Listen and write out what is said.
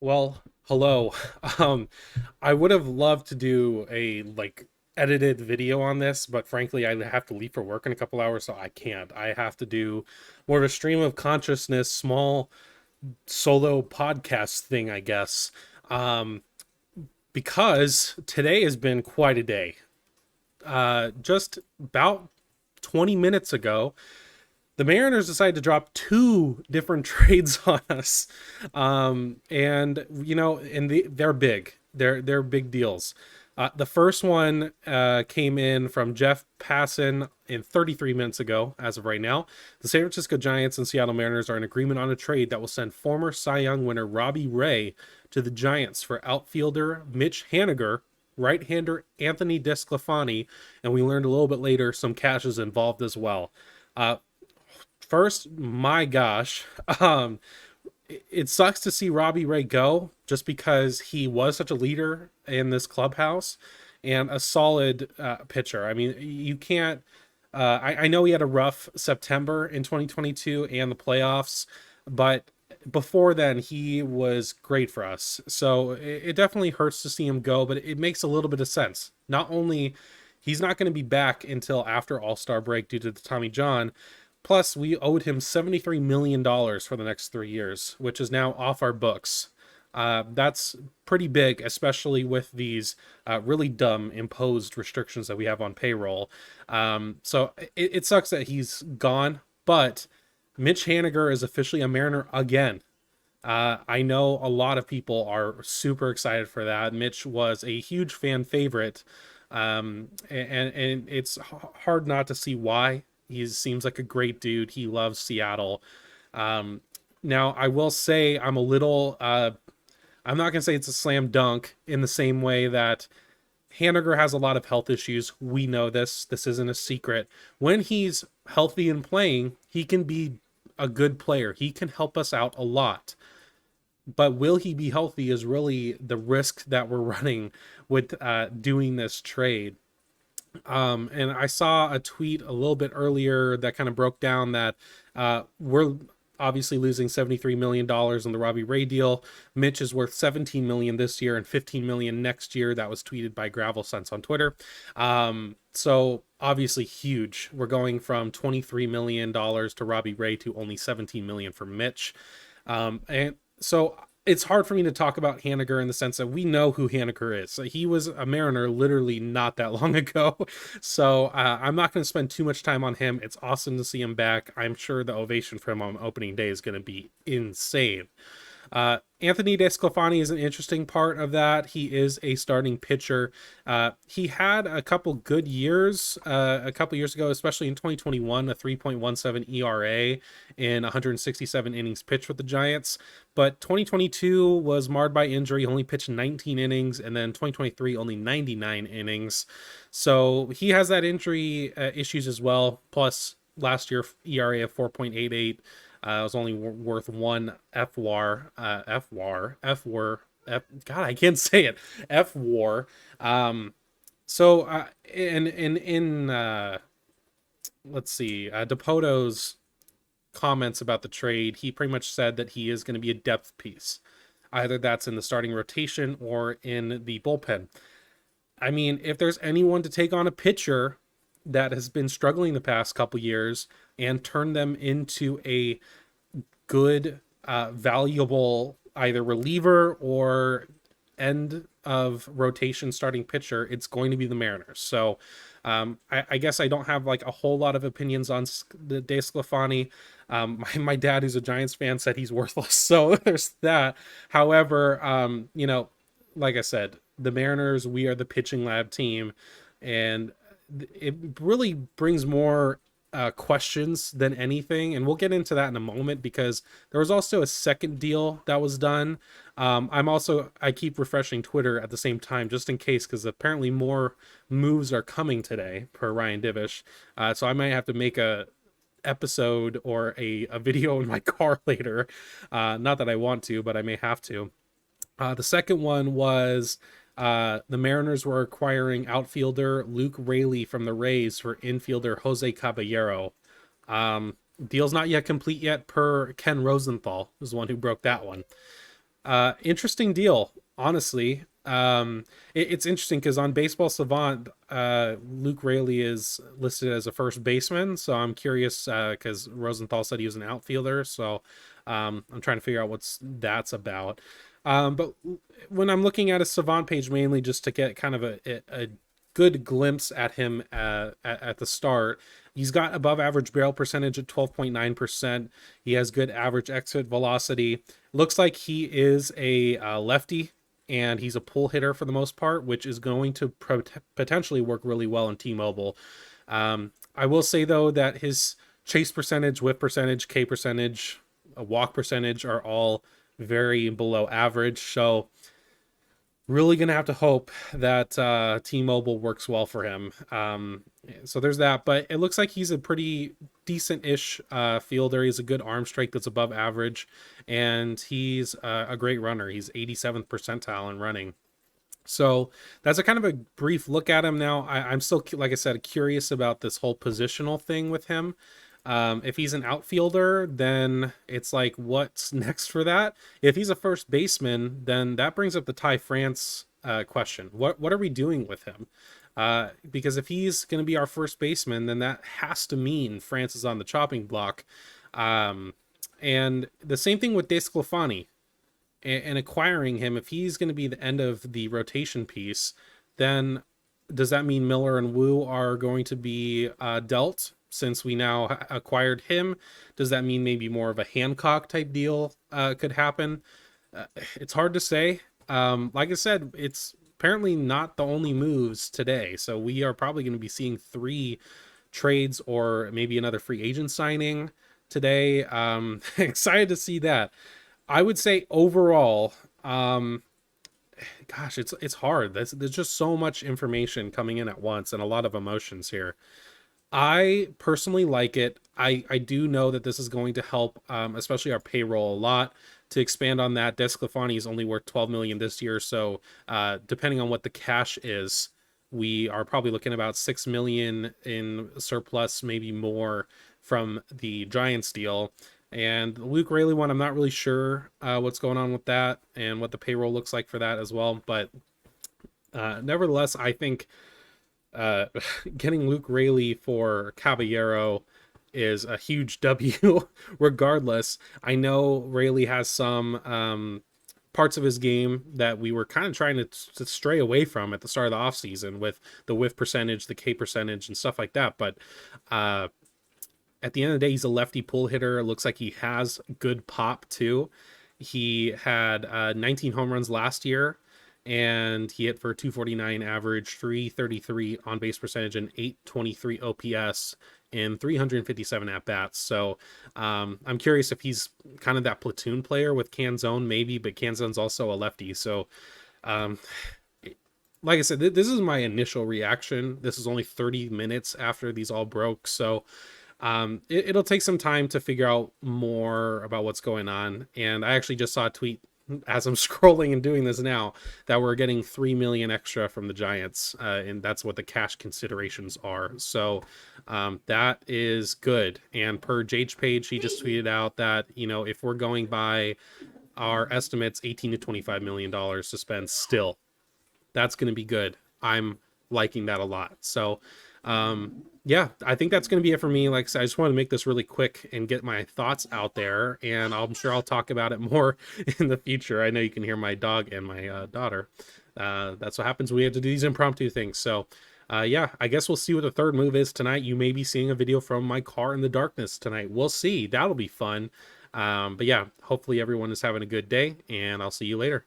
Well, hello. Um, I would have loved to do a edited video on this, but frankly, I have to leave for work in a couple hours, so I can't. I have to do more of a stream of consciousness, small solo podcast thing, I guess. Um, because today has been quite a day. Just about 20 minutes ago, the Mariners decided to drop two different trades on us, and they're big. They're big deals. The first one came in from Jeff Passan in 33 minutes ago. As of right now, the San Francisco Giants and Seattle Mariners are in agreement on a trade that will send former Cy Young winner Robbie Ray to the Giants for outfielder Mitch Haniger, right-hander Anthony DeSclafani, and we learned a little bit later some cash is involved as well. Uh, First, my gosh, it sucks to see Robbie Ray go just because he was such a leader in this clubhouse and a solid pitcher. I mean, you can't. I know he had a rough September in 2022 and the playoffs, but before then he was great for us. So it definitely hurts to see him go, but it makes a little bit of sense. Not only he's not going to be back until after All-Star break due to the Tommy John. Plus, we owed him $73 million for the next 3 years, which is now off our books. That's pretty big, especially with these really dumb imposed restrictions that we have on payroll. So it sucks that he's gone, but Mitch Haniger is officially a Mariner again. I know a lot of people are super excited for that. Mitch was a huge fan favorite, and it's hard not to see why. He seems like a great dude. He loves Seattle. Um, Now, I will say I'm a little. I'm not gonna say it's a slam dunk in the same way that Haniger has a lot of health issues. We know this. This isn't a secret. When he's healthy and playing, he can be a good player. He can help us out a lot. But will he be healthy is really the risk that we're running with doing this trade. And I saw a tweet a little bit earlier that kind of broke down that we're obviously losing $73 million on the Robbie Ray deal. Mitch is worth $17 million this year and $15 million next year. That was tweeted by Gravel Sense on Twitter. So obviously huge. We're going from $23 million to Robbie Ray to only $17 million for Mitch. And so it's hard for me to talk about Haniger in the sense that we know who Haniger is. He was a Mariner literally not that long ago. So I'm not going to spend too much time on him. It's awesome to see him back. I'm sure the ovation for him on opening day is going to be insane. Anthony DeSclafani is an interesting part of that. He is a starting pitcher. He had a couple good years a couple years ago, especially in 2021, a 3.17 ERA in 167 innings pitched with the Giants. But 2022 was marred by injury. He only pitched 19 innings, and then 2023 only 99 innings. So he has that injury issues as well. Plus, last year ERA of 4.88. It was only worth one God, I can't say it. F war. So in let's see, Depoto's comments about the trade, he pretty much said that he is going to be a depth piece. Either that's in the starting rotation or in the bullpen. I mean, if there's anyone to take on a pitcher that has been struggling the past couple years and turn them into a good, valuable either reliever or end of rotation starting pitcher, it's going to be the Mariners. So I guess I don't have like a whole lot of opinions on the DeSclafani. My dad, who's a Giants fan, said he's worthless. So there's that. However, like I said, the Mariners, we are the pitching lab team, and it really brings more questions than anything, and we'll get into that in a moment because there was also a second deal that was done. I keep refreshing Twitter at the same time just in case, because apparently more moves are coming today per Ryan Divish. So I might have to make a episode or a video in my car later. Not that I want to, but I may have to. The second one was the Mariners were acquiring outfielder Luke Raley from the Rays for infielder Jose Caballero. Deal's not yet complete yet per Ken Rosenthal, who's the one who broke that one. Interesting deal, honestly. It's interesting because on Baseball Savant, Luke Raley is listed as a first baseman. So I'm curious because Rosenthal said he was an outfielder. So I'm trying to figure out what's that's about. But when I'm looking at a Savant page, mainly just to get kind of a good glimpse at him at the start. He's got above average barrel percentage at 12.9%. He has good average exit velocity. Looks like he is a lefty and he's a pull hitter for the most part, which is going to potentially work really well in T-Mobile. I will say though that his chase percentage, whip percentage, K percentage, walk percentage are all very below average. So really gonna have to hope that T-Mobile works well for him. So there's that, but it looks like he's a pretty decent-ish fielder. He's a good arm strength that's above average, and he's a great runner. He's 87th percentile in running. So that's a kind of a brief look at him. Now I'm still, like I said, curious about this whole positional thing with him. If he's an outfielder, then it's like, what's next for that? If he's a first baseman, then that brings up the Ty France question. What are we doing with him? Because if he's going to be our first baseman, then that has to mean France is on the chopping block. And the same thing with DeSclafani and acquiring him. If he's going to be the end of the rotation piece, then does that mean Miller and Wu are going to be dealt since we now acquired him? Does that mean maybe more of a Hancock type deal could happen? It's hard to say. Like I said, it's apparently not the only moves today. So we are probably going to be seeing 3 trades or maybe another free agent signing today. Excited to see that. I would say overall, gosh, it's hard. There's just so much information coming in at once and a lot of emotions here. I personally like it. I do know that this is going to help, especially our payroll a lot. To expand on that, Desclafani is only worth 12 million this year, so depending on what the cash is, we are probably looking about 6 million in surplus, maybe more from the Giants deal. And the Luke Raley one, I'm not really sure what's going on with that and what the payroll looks like for that as well. But nevertheless, I think getting Luke Raley for Caballero is a huge W regardless. I know Raley has some parts of his game that we were kind of trying to stray away from at the start of the offseason with the whiff percentage, the K percentage, and stuff like that. But at the end of the day, he's a lefty pull hitter. It looks like he has good pop too. He had 19 home runs last year, and he hit for 249 average, 333 on base percentage, and 823 OPS in 357 at bats. So I'm curious if he's kind of that platoon player with Canzone, maybe, but Canzone's also a lefty. So like I said, this is my initial reaction. This is only 30 minutes after these all broke. So it'll take some time to figure out more about what's going on. And I actually just saw a tweet as I'm scrolling and doing this now that we're getting 3 million extra from the Giants, and that's what the cash considerations are. So that is good. And per Jage page, he just tweeted out that, you know, if we're going by our estimates, 18 to 25 million dollars to spend still, that's going to be good. I'm liking that a lot. So yeah, I think that's going to be it for me. Like I said, I just wanted to make this really quick and get my thoughts out there, and I'm sure I'll talk about it more in the future. I know you can hear my dog and my daughter. That's what happens when we have to do these impromptu things. So yeah, I guess we'll see what the third move is tonight. You may be seeing a video from my car in the darkness tonight. We'll see. That'll be fun. But yeah, hopefully everyone is having a good day, and I'll see you later.